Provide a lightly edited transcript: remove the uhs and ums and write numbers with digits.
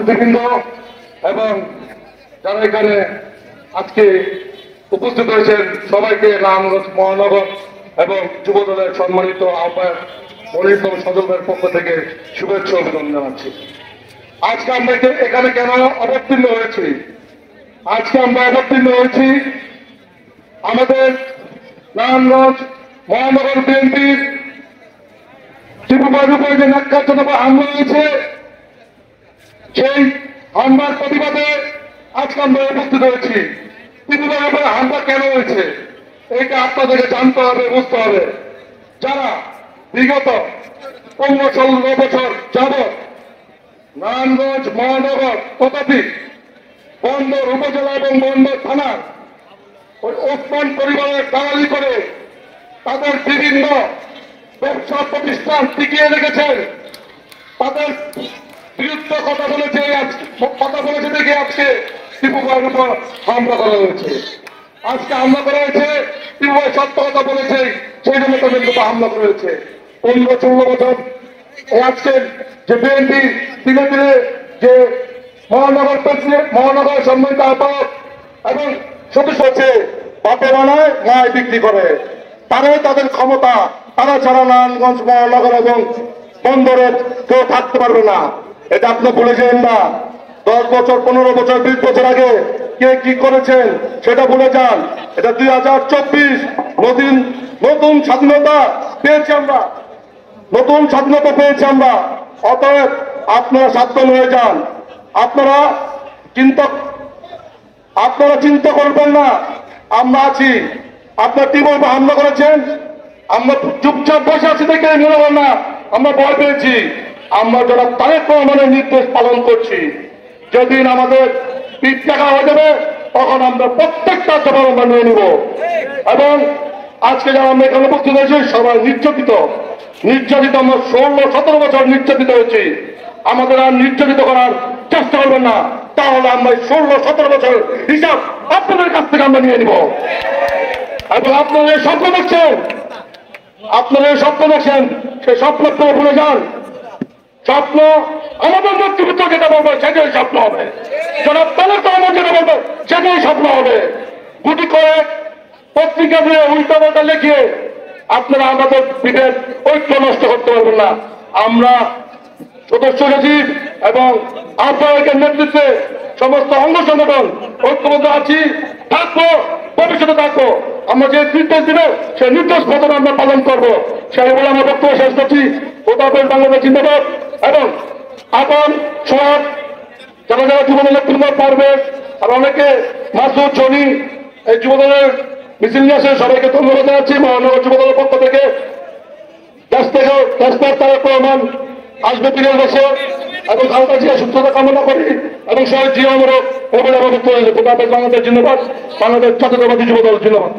নেতৃবৃন্দ এবং যারা এখানে আজকে উপস্থিত হয়েছেন সবাইকে নারায়ণগঞ্জ মহানগর এবং যুব দলের সম্মানিত আহ্বায়ক মনিরুল সজলের পক্ষ থেকে শুভেচ্ছা অভিনন্দন জানাচ্ছি। আজকে আমরা এখানে কেন অবতীর্ণ হয়েছি? আজকে আমরা অবতীর্ণ হয়েছি আমাদের নারায়ণগঞ্জ মহানগর বিএনপির টিপুবাড়ির উপরে যে ন্যাক্কারজনক হামলা হয়েছে, সেই হামলার প্রতিবাদে আজকে আমরা উপস্থিত হয়েছি। টিপুবাড়ির উপরে হামলা কেন হয়েছে এইটা আপনাদেরকে জানতে হবে, বুঝতে হবে। যারা বিগত 15-16 বছর যাবৎ নারায়ণগঞ্জ মহানগর তথাপি বন্দর উপজেলা এবং বন্দর থানার ওই ওসমান পরিবারের দালালি করে তাদের বিভিন্ন ব্যবসা প্রতিষ্ঠান টিকিয়ে রেখেছেন, তাদের বিরুদ্ধে কথা বলেছে দেখে আজকে টিপু ভাইয়ের উপর হামলা করা হয়েছে। আজকে হামলা করা হয়েছে, টিপু ভাই সত্য কথা বলেছে সেই জন্য তাদের উপর হামলা করা হয়েছে। 15-16 বছর আজকে যে বিএনপি ধীরে ধীরে যে মহানগর প্রেসিডেন্ট, মহানগর সম্মানিত আহ্বায়ক এবং সদস্য হচ্ছে বাপে বানায় মায় বিক্রি করে, তারাই তাদের ক্ষমতা, তারা ছাড়া নারায়ণগঞ্জ মহানগর এবং বন্দরে কেউ থাকতে পারবে না। এটা আপনি ভুলে যান না। 10 বছর, 15 বছর, 20 বছর আগে কে কি করেছেন সেটা ভুলে যান। এটা 2024 নতুন স্বাধীনতা পেয়েছি আমরা, নতুন স্বাধীনতা পেয়েছি আমরা। অতএব আপনারা সাবধান হয়ে যান। আপনারা চিন্তা করবেন না, আমরা আছি। আপনার টিম হামলা করেছেন, আমরা চুপচাপ বসে আছি দেখে মনে হয় না আমরা ভয় পেয়েছি। আমরা যারা তারেক রহমানের নির্দেশ পালন করছি, যেদিন আমাদের পিঠ দেখা হয়ে যাবে তখন আমরা প্রত্যেকটা জবাব আমরা নিয়ে নিব। এবং আজকে যারা আমরা এখানে উপস্থিত হয়েছি সবাই নির্যাতিত। আমরা 16-17 বছর নির্যাতিত হয়েছি। আমাদের আর নির্যাতিত করার চেষ্টা করবেন না, তাহলে আমরা 16-17 বছর হিসাব আপনাদের কাছ থেকে আমরা নিয়ে নিব। এবং আপনারা এই স্বপ্ন দেখছেন, সেই স্বপ্ন ভুলে যান। স্বপ্ন আমাদের নেতৃত্ব যেটা বলবে সেটাই স্বপ্ন হবে, জনাব তারেক রহমান যেটা বলবে সেটাই স্বপ্ন হবে। গুটি করে পত্রিকা দিয়ে উল্টাপাল্টা লিখিয়ে আপনারা আমাদের পিঠের ঐক্য নষ্ট করতে পারবেন না। আমরা সদস্য সচিব এবং আহ্বায়কের নেতৃত্বে সমস্ত অঙ্গ সংগঠন ঐক্যবদ্ধ আছি, থাকবো, ভবিষ্যতে থাকবো। আমরা যে নির্দেশ দিব সেই নির্দেশ মতন আমরা পালন করবো। সেই বলে আমরা বক্তব্য শেষ করছি। বাংলাদেশ জিন্দাবাদ। এবং এখন সব যারা যুবদলের নেতৃত্ব পারবে আর অনেকে মাসুদ জনি এই যুবদলের মিছিল নিয়ে আসে, সবাইকে ধন্যবাদ জানাচ্ছি। মহানগর যুবদলের পক্ষ থেকে তারেক রহমান আসবে 3 বছর এবং খালেদা জিয়া সুস্থতা কামনা করি এবং শহীদ জিয়া আমরা বাংলাদেশ জিন্দাবাদ, বাংলাদেশ জাতীয়তাবাদী যুবদল জিন্দাবাদ।